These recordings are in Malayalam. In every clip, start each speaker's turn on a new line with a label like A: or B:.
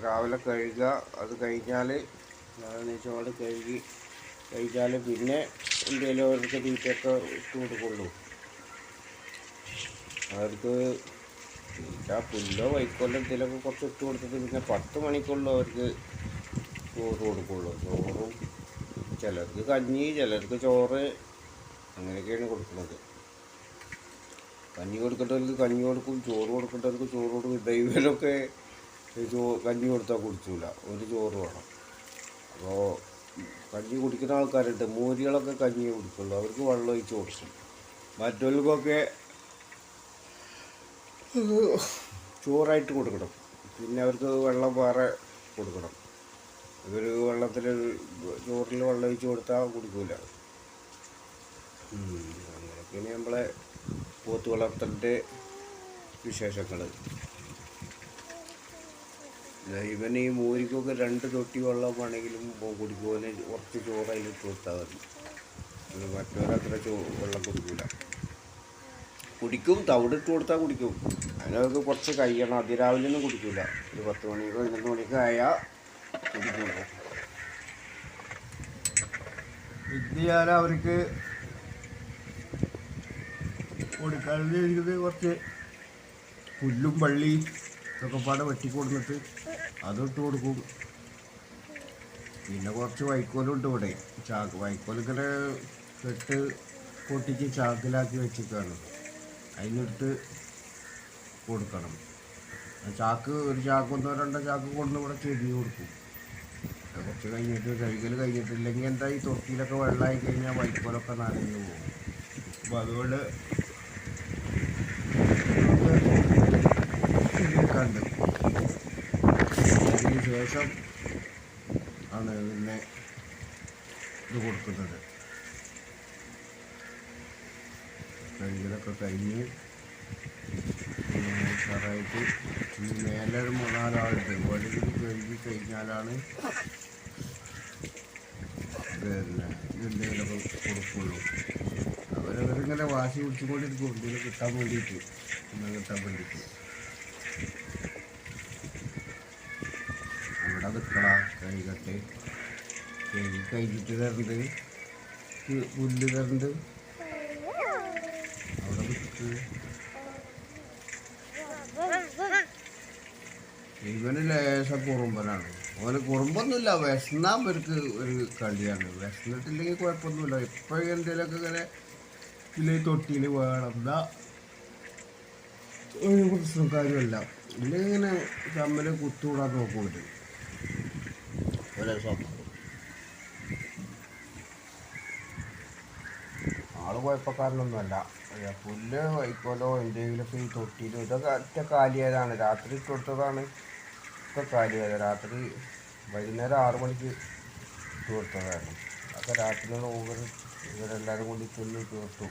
A: രാവിലെ കഴുകുക. അത് കഴിഞ്ഞാൽ ചോറ് കഴിഞ്ഞാൽ പിന്നെ എന്തെങ്കിലും അവർക്ക് തീറ്റയൊക്കെ ഇട്ട് കൊടുക്കുള്ളൂ. അവർക്ക് പുല്ലോ വൈക്കോലോ എന്തെങ്കിലുമൊക്കെ കുറച്ച് ഇട്ട് കൊടുത്തിട്ട് പിന്നെ 10 മണിക്കുള്ളൂ അവർക്ക് ചോറ് കൊടുക്കുള്ളൂ. ചോറും ചിലർക്ക് കഞ്ഞി, ചിലർക്ക് ചോറ്, അങ്ങനെയൊക്കെയാണ് കൊടുക്കുന്നത്. കഞ്ഞി കൊടുക്കേണ്ടവർക്ക് കഞ്ഞി കൊടുക്കും, ചോറ് കൊടുക്കേണ്ടവർക്ക് ചോറ് കൊടുക്കും. ദൈവമൊക്കെ കഞ്ഞി കൊടുത്താൽ കുടിച്ചില്ല, ഒരു ചോറ് വേണം. അപ്പോൾ കഞ്ഞി കുടിക്കുന്ന ആൾക്കാരുണ്ട്, മൂരികളൊക്കെ കഞ്ഞി കുടിക്കുള്ളൂ, അവർക്ക് വെള്ളം ഒഴിച്ച് കൊടുക്കും. മറ്റുള്ളവർക്കൊക്കെ ചോറായിട്ട് കൊടുക്കണം. പിന്നെ അവർക്ക് വെള്ളം വേറെ കൊടുക്കണം. ഇവർ ചോറിൽ വെള്ളം ഒഴിച്ച് കൊടുത്താൽ കുടിക്കില്ല. അങ്ങനെയൊക്കെയാണ് നമ്മളെ പോത്ത് വളർത്തലിൻ്റെ വിശേഷങ്ങൾ. ഇവന് ഈ മൂരിക്കൊക്കെ 2 തൊട്ടി വെള്ളം വേണമെങ്കിലും കുടിക്കുവാൻ കുറച്ച് ചോറ് അതിലിട്ട് കൊടുത്താൽ മതി. മറ്റവരത്ര വെള്ളം കുടിക്കില്ല. കുടിക്കും, തവിടിട്ട് കൊടുത്താൽ കുടിക്കും. അതിനവർക്ക് കുറച്ച് കഴിയണം. അതിരാവിലെ ഒന്നും കുടിക്കില്ല. ഒരു 10 മണിക്കോ 11 മണിക്കോ ആയാൽ കുടിക്കുള്ളൂ. ഇത് അവർക്ക് കൊടുക്കാതിരിക്കുന്നത് കുറച്ച് പുല്ലും വള്ളി ഇതൊക്കെ പാടെ വെട്ടിക്കൊടുന്നിട്ട് അതിട്ട് കൊടുക്കും. പിന്നെ കുറച്ച് വൈക്കോലുണ്ട് ഇവിടെ. വൈക്കോലിങ്ങനെ കെട്ട് പൊട്ടിച്ച് ചാക്കിലാക്കി വെച്ചിട്ടാണ്, അതിനെടുത്ത് കൊടുക്കണം. ഒരു ചാക്ക് 1 2 ചാക്ക് കൊണ്ട് ഇവിടെ ചെരിഞ്ഞ് കൊടുക്കും. കുറച്ച് കഴിഞ്ഞിട്ട് കഴുകൽ കഴിഞ്ഞിട്ടില്ലെങ്കിൽ എന്താ ഈ തൊട്ടിയിലൊക്കെ വെള്ളമായി കഴിഞ്ഞാൽ വൈക്കോലൊക്കെ നനഞ്ഞു പോകും. അപ്പോൾ അതുകൊണ്ട് കണ്ട് അതിന് ശേഷം ആണ് പിന്നെ ഇത് കൊടുക്കുന്നത്. കഴുകലൊക്കെ കഴിഞ്ഞ് ഉഷാറായിട്ട് മേലെ ഒരു 3-4 ആളുണ്ട്. വഴി കഴുകി കഴിഞ്ഞാലാണ് പിന്നെ എന്തെങ്കിലുമൊക്കെ കൊടുക്കുള്ളൂ. അവരവരിങ്ങനെ വാശി പിടിച്ചുകൊണ്ടിരിക്കും എന്തെങ്കിലും കിട്ടാൻ വേണ്ടിയിട്ട്. അവിടെ നിൽക്കണം, കഴുകട്ടെ. കഴുകി കഴിഞ്ഞിട്ട് തരണ്ട്, പുല്ല് തരണ്ട്. അവിടെ നിൽക്ക്. ഇവന് ലേശം കുറുമ്പനാണ്. ഓന് കുറുമ്പൊന്നുമില്ല, വിശന്നാൽ ഇവർക്ക് ഒരു കളിയാണ്. വിശന്നിട്ടില്ലെങ്കിൽ കുഴപ്പമൊന്നുമില്ല. എപ്പോഴും എന്തെങ്കിലുമൊക്കെ ഇങ്ങനെ ഇതിൽ തൊട്ടിയിൽ വേണം, എന്താ ഒരു പ്രശ്നക്കാരുമല്ല. ഇല്ലെങ്കിൽ ഇങ്ങനെ തമ്മിൽ കുത്തുകൂടാൻ നോക്കൂല. ഒരേ സ്വന്തം ആള് കുഴപ്പക്കാരനൊന്നുമല്ല. പുല്ല് വൈക്കോലോ എന്തെങ്കിലുമൊക്കെ ഈ തൊട്ടിയിലും ഇതൊക്കെ ഒറ്റ കാലിയായതാണ്. രാത്രി ഇട്ട് കൊടുത്തതാണ്, ഒക്കെ കാലിയായത്. രാത്രി വൈകുന്നേരം 6 മണിക്ക് ഇട്ട് കൊടുത്തതാണ്. അതൊക്കെ രാത്രി ഇവരെല്ലാവരും കൂടി തിന്ന് തീർത്തു.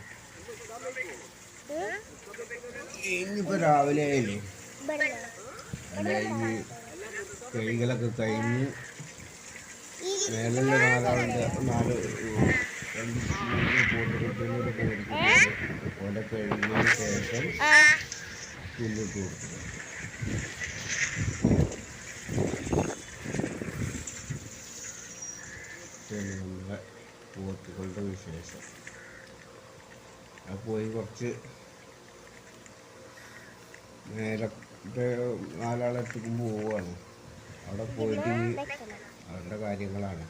A: ഇനിയിപ്പോൾ രാവിലെ ആയില്ലേ, അല്ലെങ്കിൽ കഴുകലൊക്കെ കഴിഞ്ഞ് മേലുള്ള 4 ആളുണ്ട്. 2 പോത്തുകുട്ടികളോട് മേടിക്കുന്നത് ഓലെ കഴുകിയതിന് ശേഷം പുല്ലിട്ട് കൊടുക്കുക. നമ്മളെ പോത്തുകളുടെ വിശേഷം. പോയി കുറച്ച് നേരത്തെ 4 ആളെത്തിക്കുമ്പോൾ പോവുകയാണ്. അവിടെ പോയിട്ട് അവരുടെ കാര്യങ്ങളാണ്.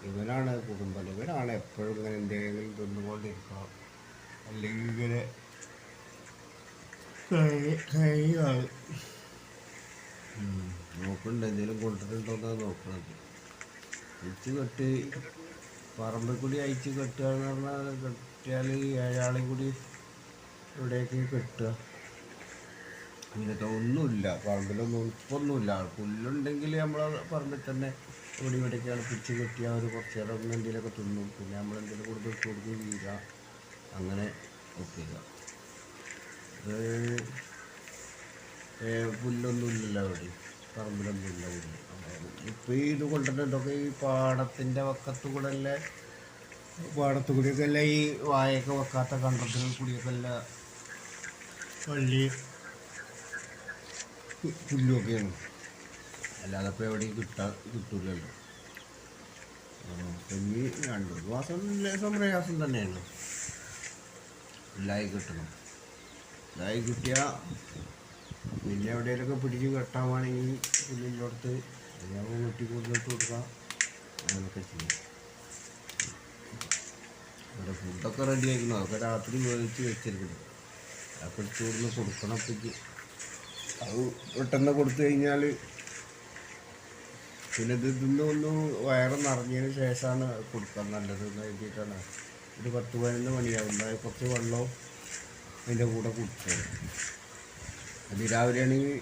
A: ഇവനാണ് കുടുംബം. ഇവനാണ് എപ്പോഴും ഇങ്ങനെ എന്തെങ്കിലും തിന്നുകൊണ്ടിരിക്കണം, അല്ലെങ്കിൽ ഇങ്ങനെ കഴിയാണ് നോക്കുന്നുണ്ട്. എന്തെങ്കിലും കൊണ്ടിട്ടുണ്ടോന്നാണ് നോക്കുന്നത്. അയച്ച് കെട്ടി പറമ്പിൽ കൂടി അയച്ച് കെട്ടുക എന്ന് പറഞ്ഞാൽ, കെട്ടിയാൽ 7 ആളെയും കൂടി ഇവിടേക്ക് കെട്ടുക. അങ്ങനത്തെ ഒന്നുമില്ല പറമ്പിലൊന്നും. ഇപ്പൊന്നുമില്ല. പുല്ലുണ്ടെങ്കിൽ നമ്മളെ പറമ്പിൽ തന്നെ ഇവിടേക്കാണ് പിടിച്ച് കെട്ടിയാൽ അവർ കുറച്ച് നേരം എന്തെങ്കിലുമൊക്കെ തിന്നും. പിന്നെ നമ്മളെന്തെങ്കിലും കൊടുത്ത് ഇട്ട് കൊടുക്കുകയും ചെയ്യുക. അങ്ങനെ ഒപ്പിക്കുക. പുല്ലൊന്നുമില്ല അവിടെ, പറമ്പിലൊന്നുമില്ല പുല്ല്. ഇപ്പോൾ ഇത് കൊണ്ടിട്ടൊക്കെ ഈ പാടത്തിൻ്റെ വക്കത്ത് കൂടെ അല്ലേ, പാടത്തു കൂടിയൊക്കെ അല്ല ഈ വായൊക്കെ വെക്കാത്ത കണ്ടത്തിൽ കൂടിയൊക്കെ അല്ല വള്ളി പുല്ലൊക്കെയാണ്. അല്ലാതെ ഇപ്പോൾ എവിടെയും കിട്ടൂലല്ലോ. കഞ്ഞി 2 മാസം ലേശം പ്രയാസം തന്നെയാണ്. എല്ലായി കിട്ടണം. ഇതായി കിട്ടിയാൽ പിന്നെ എവിടെയെങ്കിലുമൊക്കെ പിടിച്ച് കെട്ടാൻ വേണമെങ്കിൽ പുല്ലിൻ്റെ ഞങ്ങൾ വെട്ടി കൊണ്ടിട്ട് കൊടുക്കാം. അങ്ങനെയൊക്കെ ചെയ്യും. അവിടെ ഫുഡൊക്കെ റെഡി ആയിരിക്കണം. അതൊക്കെ രാത്രി വേവിച്ച് വെച്ചിരിക്കണം. അതൊക്കെ എടുത്തുകൊടുന്ന് കൊടുക്കണം. അപ്പോഴേക്ക് അത് പെട്ടെന്ന് കൊടുത്തു കഴിഞ്ഞാൽ പിന്നെ ഇതൊന്ന് വയറ് നിറഞ്ഞതിന് ശേഷമാണ് കൊടുക്കാൻ നല്ലത് എന്ന് എഴുതിയിട്ടാണ്. ഒരു 10-11 മണിയാവും. കുറച്ച് വെള്ളവും അതിൻ്റെ കൂടെ കുടിച്ചത്. രാവിലെയാണെങ്കിൽ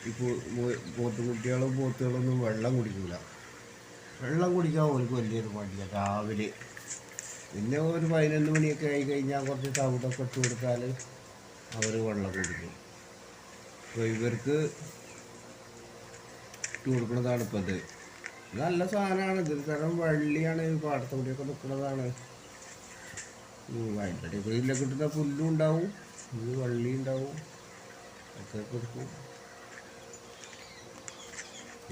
A: ഈ പോത്തുകളൊന്നും വെള്ളം കുടിക്കില്ല. വെള്ളം കുടിക്കാൻ അവർക്ക് വലിയൊരു മടിയാണ് രാവിലെ. പിന്നെ ഒരു 11 മണിയൊക്കെ ആയി കഴിഞ്ഞാൽ കുറച്ച് തവിടൊക്കെ ഇട്ട് കൊടുത്താൽ അവർ വെള്ളം കുടിക്കും. അപ്പോൾ ഇവർക്ക് ഇട്ട് കൊടുക്കുന്നതാണ് ഇപ്പോൾ ഇത്. നല്ല സാധനമാണ്. ഇതൊരു തരം വള്ളിയാണ്. പാടത്തെ കൂടിയൊക്കെ നിൽക്കുന്നതാണ്. അതിൻ്റെ ഇടയിൽ കിട്ടുന്ന പുല്ലും ഉണ്ടാവും, ഇത് വള്ളി ഉണ്ടാവും. ഒക്കെ കൊടുക്കും.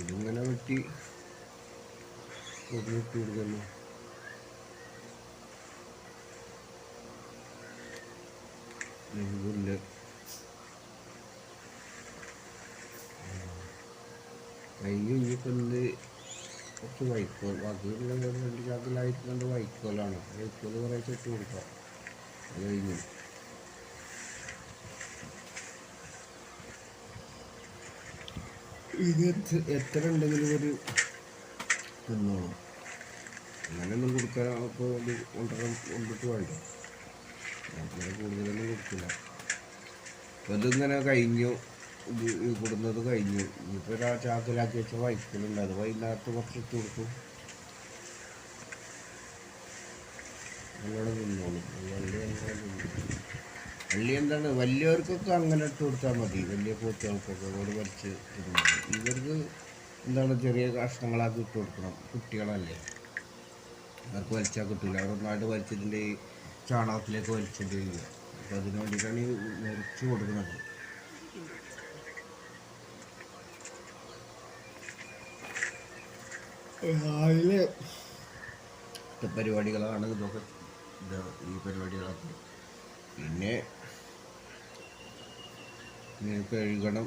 A: ഇതിങ്ങനെ വെട്ടി കൊടുത്തിട്ട് കൊടുക്കുന്നു. പുല്ല് ഇനിയിപ്പോൾ കുറച്ച് വൈക്കോൽ ബാക്കിയുള്ള 2 ചാക്കിലായിട്ട് വൈക്കോലാണ്. വൈക്കോൽ കുറേ ചെട്ട് കൊടുക്കാം. അത് കഴിഞ്ഞു. ഇത് എത്ര ഉണ്ടെങ്കിലും ഒരു തിന്നോളും. അങ്ങനെയൊന്നും കൊടുക്കാൻ ഇപ്പോൾ ഇത് കൊണ്ടിട്ട് വേണ്ട. അങ്ങനെ കൂടുതലൊന്നും കൊടുക്കില്ല. അപ്പോൾ ഇതിങ്ങനെ കഴിഞ്ഞു. ഇത് കൊടുക്കുന്നത് കഴിഞ്ഞു. ഇനിയിപ്പോൾ ചാക്കിലാക്കി വെച്ച വൈക്കലുണ്ട്. അത് വൈകുന്നേരത്ത് കുറച്ച് ഇട്ട് കൊടുക്കും. നല്ലോണം തിന്നോളും. വള്ളി എന്താണ് വലിയവർക്കൊക്കെ അങ്ങനെ ഇട്ട് കൊടുത്താൽ മതി. വലിയ പോത്തുകൾക്കൊക്കെ ഓട് വലിച്ച് തിന്നും. ഇവർക്ക് എന്താണ് ചെറിയ കഷ്ണങ്ങളാക്കി ഇട്ട് കൊടുക്കണം. കുട്ടികളല്ലേ, അവർക്ക് വലിച്ചാൽ കിട്ടില്ല. അവർ ഒന്നായിട്ട് വലിച്ചതിൻ്റെ ഈ ചാണകത്തിലേക്ക് വലിച്ചിട്ട് ചെയ്യുക. അപ്പോൾ അതിന് വേണ്ടിയിട്ടാണ് ഈ മുറിച്ച് കൊടുക്കുന്നത്. രാവിലെ പരിപാടികളാണ് ഇതൊക്കെ. ഈ പരിപാടികളൊക്കെ പിന്നെ കഴുകണം.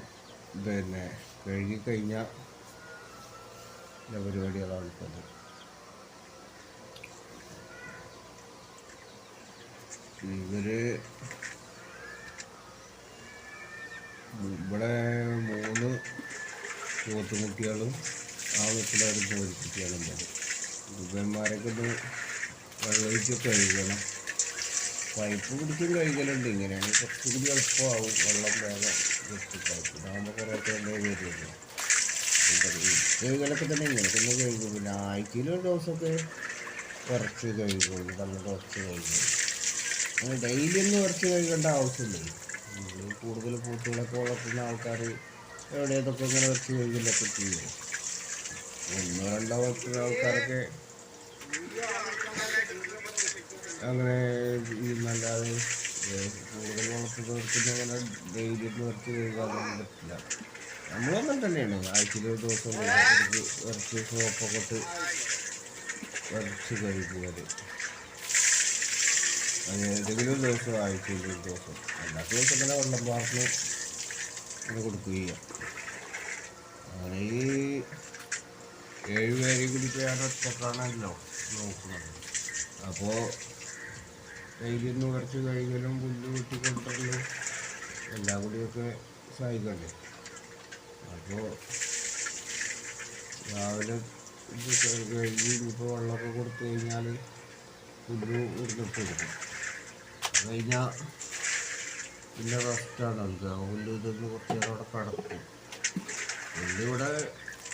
A: പിന്നെ കഴുകിക്കഴിഞ്ഞാൽ പരിപാടികളാണ് ഇപ്പോൾ. ഇവര് ഇവിടെ 3 പോത്തുകുട്ടികളും ആ വീട്ടിലൊരു കോഴിക്കുട്ടികളുണ്ട്. ഇവന്മാരൊക്കെ ഒന്ന് വെള്ളമൊഴിച്ച് കഴുകണം. പൈപ്പ് പിടിച്ചും കഴുകലുണ്ട്. ഇങ്ങനെയാണെങ്കിൽ കുറച്ചുകൂടി എളുപ്പമാവും. വെള്ളം വേഗം വെച്ചിട്ടാവും. ഇതാകുമ്പോൾ കുറേയൊക്കെ എണ്ണ വരുമല്ലോ. കഴുകലൊക്കെ തന്നെ ഇങ്ങനെ തന്നെ കഴുകും. പിന്നെ ആഴ്ചയിൽ ഒരു ദിവസമൊക്കെ കുറച്ച് കഴുകുള്ളൂ. നല്ല കുറച്ച് കഴുകുള്ളൂ. അങ്ങനെ ഡെയിലി ഒന്നും കുറച്ച് കഴുകേണ്ട ആവശ്യമില്ല. കൂടുതൽ പൂത്തുകളൊക്കെ വളർത്തുന്ന ആൾക്കാർ എവിടെയൊക്കെ ഇങ്ങനെ കുറച്ച് കഴുകലൊക്കെ ചെയ്യും. 1-2 വളർത്തുന്ന ആൾക്കാരൊക്കെ അങ്ങനെ നല്ലാതെ കൂടുതൽ വളർത്തുന്നവർക്ക് അങ്ങനെ ഡെയിലി കുറച്ച് കഴുകാനൊന്നും പറ്റില്ല. നമ്മളൊന്നും തന്നെയാണ് ആഴ്ചയിൽ ഒരു ദിവസം കുറച്ച് സോപ്പൊക്കെ ഇട്ട് കുറച്ച് കഴുകുന്നത്. ഏതെങ്കിലും ദിവസം ആഴ്ചയിൽ ഒരു ദിവസം. അല്ലാത്ത ദിവസം തന്നെ വെള്ളം പാർന്ന് അങ്ങനെ കൊടുക്കുകയാണ്. അങ്ങനെ ഈ 7 പേരെയും കൂടിയിട്ട് ഞാൻ ഒറ്റക്കാണല്ലോ നോക്കുന്നത്. അപ്പോൾ ഡെയിലി ഒന്ന് കുറച്ച് കഴുകലും പുല്ല് വെട്ടിക്കൊണ്ടല്ലോ എല്ലാം കൂടിയൊക്കെ സഹായിക്കണ്ടേ. അപ്പോൾ രാവിലെ ഇത് കഴുകി ഇപ്പോൾ വെള്ളമൊക്കെ കൊടുത്തു കഴിഞ്ഞാൽ പുല്ല് കൊടുത്തിട്ട് കൊടുക്കും. അത് കഴിഞ്ഞാൽ പിന്നെ റെസ്റ്റാണ് നൽകുക. പുല്ല് ഇതൊന്ന് കുറച്ച് നേരം അവിടെ കിടക്കും. പുല്ലിവിടെ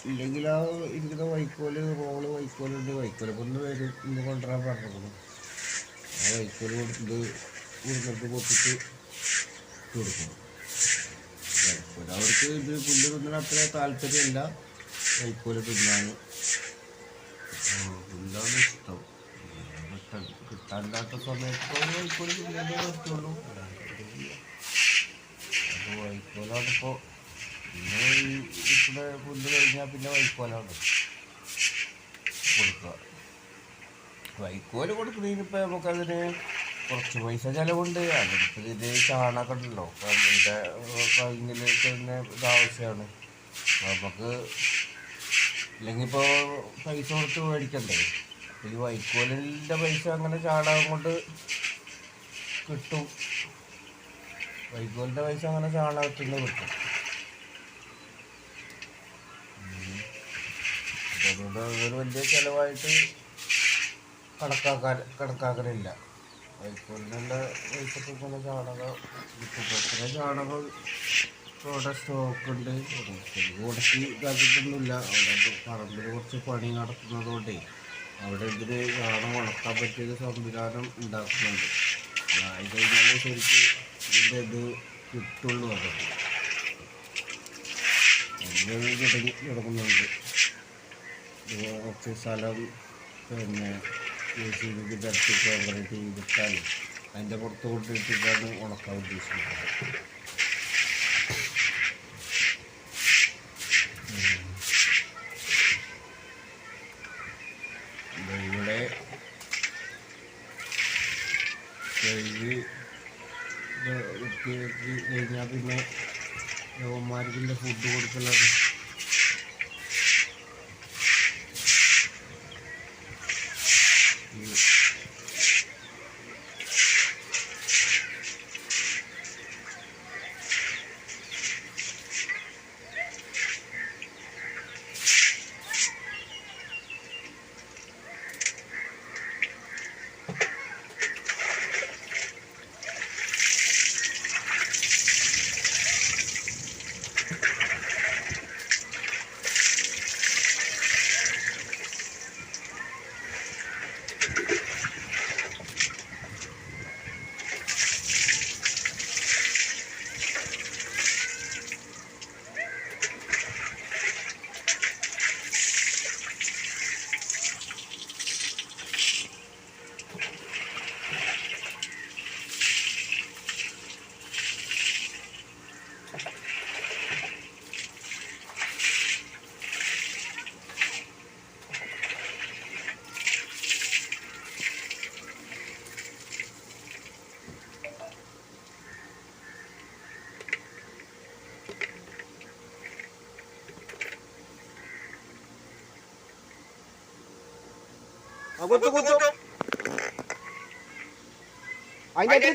A: ഇല്ലെങ്കിൽ ആ ഇരിക്കുന്ന വൈക്കോല് വൈക്കോലുണ്ട്. വൈക്കോലൊക്കെ ഒന്ന് വരും. ഇന്ന് കൊണ്ടുവരാൻ പറഞ്ഞിരിക്കുന്നു. ആ വൈക്കോല് കൊടുത്തിട്ട് പൊട്ടിച്ച് കൊടുക്കും. അവർക്ക് ഇത് പുല്ല് തിന്നാൻ അത്ര താല്പര്യമല്ല. വൈക്കോല് തിന്നാൻ പുല്ലാണ് ഇഷ്ടം. കിട്ടാനില്ലാത്ത സമയത്ത് വൈക്കോല് തിന്നേണ്ടേ പറ്റുള്ളൂ. അപ്പോൾ വൈക്കോലാണ് ഇപ്പോൾ പിന്നെ ഇവിടെ പുല്ല് കഴിഞ്ഞാൽ പിന്നെ വൈക്കോലാണ് കൊടുക്കുക. വൈക്കോല് കൊടുക്കുന്നതിനിപ്പോൾ നമുക്കതിന് കുറച്ച് പൈസ ചിലവുണ്ട്. അതിപ്പോൾ ഇത് ചാണകം ഉണ്ടല്ലോ, അതിൻ്റെ കവിങ്ങിലേക്ക് തന്നെ ഇതാവശ്യമാണ്. നമുക്ക് ഇല്ലെങ്കിൽ ഇപ്പോൾ പൈസ കൊടുത്ത് മേടിക്കണ്ടേ. ഈ വൈക്കോലിൻ്റെ പൈസ അങ്ങനെ ചാണകം കൊണ്ട് കിട്ടും. വൈക്കോലിൻ്റെ പൈസ അങ്ങനെ ചാണകത്തിൽ നിന്ന് കിട്ടും. അതുകൊണ്ട് അതൊരു വലിയ ചിലവായിട്ട് കണക്കാക്കലില്ല. വൈക്കോലിനുള്ള പൈസക്ക് ഇങ്ങനെ ചാണകം കിട്ടും. എത്ര ചാണകം ഇവിടെ സ്റ്റോക്കുണ്ട്. ഉടക്കി ഇതാക്കിയിട്ടൊന്നുമില്ല. അവിടെ പറമ്പിൽ കുറച്ച് പണി നടക്കുന്നതുകൊണ്ടേ അവിടെ ഇതിന് ചാണകം ഉണക്കാൻ പറ്റിയൊരു സംവിധാനം ഉണ്ടാക്കുന്നുണ്ട്. ആയി കഴിഞ്ഞാൽ ശരിക്കും ഇതിൻ്റെ ഇത് കിട്ടുള്ളൂ. അതൊക്കെ അതിന് കിടക്കുന്നുണ്ട്. കുറച്ച് സ്ഥലം പിന്നെ JCB തരത്തിൽ കോൺക്രീറ്റ് ചെയ്തിട്ടാൽ അതിൻ്റെ പുറത്ത് കൊണ്ടിട്ടിട്ടാണ് ഉണക്കാൻ ഉദ്ദേശിക്കുന്നത്. ഇവിടെ കഴുകി വൃത്തിയാക്കി കഴിഞ്ഞാൽ പിന്നെ യവന്മാർക്കിൻ്റെ ഫുഡ് കൊടുക്കലാണ്. അതിൻ്റെ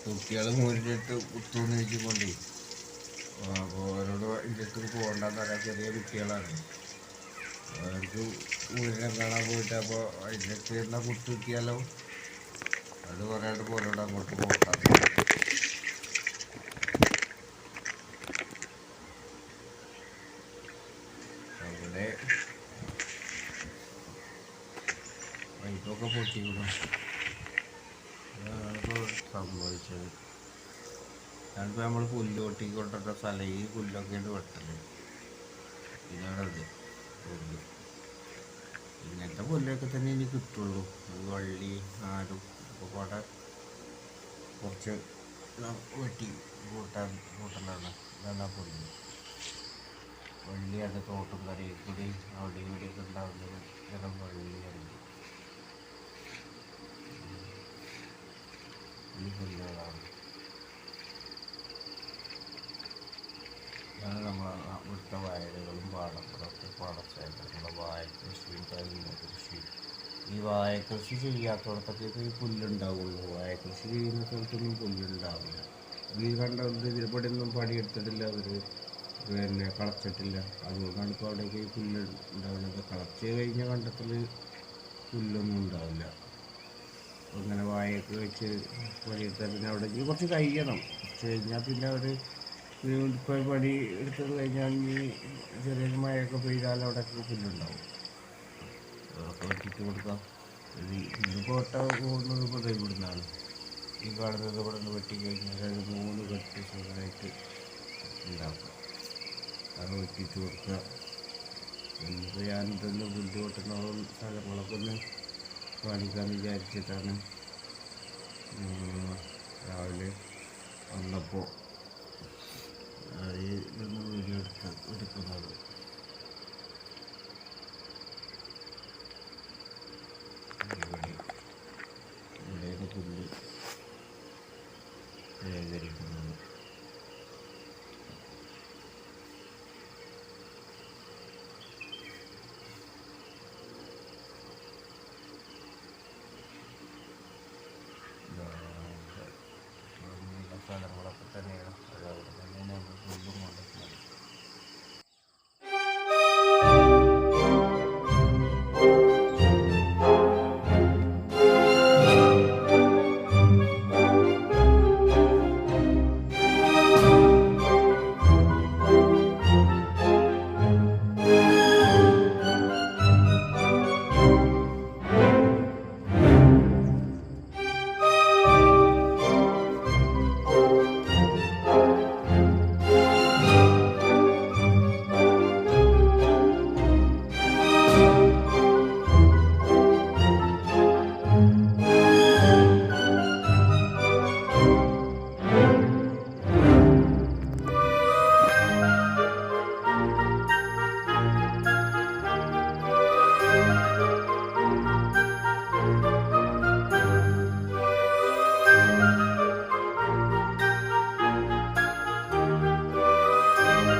A: കുട്ടികൾ മൂരിട്ട് കുത്തുന്ന് വെച്ചുകൊണ്ടേ അപ്പോൾ അവരോട് എൻ്റെ അടുത്ത് പോകണ്ടെന്ന് പറയാൻ ചെറിയ കുട്ടികളാണ്. അവർക്ക് ഊരിനെ കാണാൻ പോയിട്ട് അപ്പോൾ അതിൻ്റെ അടുത്ത് എന്നാൽ കുത്തു കിട്ടിയാലോ അത് പറയാണ്ട് പോലോട് അങ്ങോട്ട് പോകാം. അവിടെ പൈപ്പൊക്കെ പൊട്ടിക്കണം. അതാണിപ്പോൾ സംഭവിച്ചത്. ഞാനിപ്പോൾ നമ്മൾ പുല്ല് കൊട്ടിക്കൊണ്ടിട്ട സ്ഥലം ഈ പുല്ലൊക്കെയാണ് വെട്ടല്. ഇതാണത് പുല്ല്. ഇങ്ങനത്തെ പുല്ലൊക്കെ തന്നെ ഇനി കിട്ടുള്ളൂ. വള്ളി നാരും ഒക്കെ പാടെ കുറച്ച് വെട്ടി കൂട്ടലാണ്. ഇതാണ് ആ പുല്ല്. വള്ളിയാണ് തോട്ടും കരയിൽ കൂടി അവിടെ ഇവിടെയൊക്കെ ഉണ്ടാകുന്നത്. ഇതരം വള്ളിയാണ് ഈ പുല്ലുകളാണ്. ഇതാണ് നമ്മളെ ഇവിടുത്തെ വയലുകളും പാടങ്ങളൊക്കെ പാടശേഖരങ്ങളും വാഴ കൃഷിയും തെങ്ങ് കൃഷി. ഈ വാഴ കൃഷി ചെയ്യാത്തടത്തൊക്കെ ഈ പുല്ലുണ്ടാവുള്ളൂ. വാഴ കൃഷി ചെയ്യുന്ന സ്ഥലത്തൊന്നും പുല്ലുണ്ടാവില്ല. ഈ കണ്ട ഇതിൽപ്പെടെ ഒന്നും പണിയെടുത്തിട്ടില്ല. അവർ പിന്നെ കളച്ചിട്ടില്ല. അതുകൊണ്ടാണ് ഇപ്പോൾ അവിടേക്ക് ഈ പുല്ല് ഉണ്ടാവുന്നത്. കളച്ച് കഴിഞ്ഞ കണ്ടത്തിൽ പുല്ലൊന്നും ഉണ്ടാവില്ല. അങ്ങനെ വാഴയൊക്കെ വെച്ച് പണിയെടുത്താൽ പിന്നെ അവിടെ കുറച്ച് കഴിയണം. കുറച്ച് കഴിഞ്ഞാൽ പിന്നെ അവർ ഇപ്പോൾ പണി എടുത്തത് കഴിഞ്ഞാൽ ചെറിയൊരു മഴയൊക്കെ പെയ്താൽ അവിടെയൊക്കെ പുല്ലുണ്ടാവും. അതൊക്കെ വെട്ടിട്ട് കൊടുക്കാം. ഇത് കോട്ട പോകുന്നത് ഇപ്പോൾ ഇവിടുന്നാണ്. ഈ കാണുന്നത് ഇവിടെ നിന്ന് വെട്ടി കഴിഞ്ഞാൽ അത് 3 കെട്ട് സുഖമായിട്ട് ഉണ്ടാക്കാം. അത് വെട്ടിച്ച് കൊടുക്കുക. എന്നിപ്പോൾ ഞാനിതൊന്ന് ബുദ്ധിമുട്ടുന്ന സ്ഥലങ്ങളൊക്കെ ഒന്ന് കാണിക്കാമെന്ന് വിചാരിച്ചിട്ടാണ് രാവിലെ വന്നപ്പോൾ ഇതൊന്ന് വീഡിയോ എടുക്കുന്നത്. ഇവിടെയാണ് പുല്ല് ശേഖരിക്കുന്നത്. സ്ഥലങ്ങളൊക്കെ തന്നെയാണ്. അതവിടെ തന്നെ നമ്മൾ പുല്ലും കൊണ്ടുവരുന്നത്.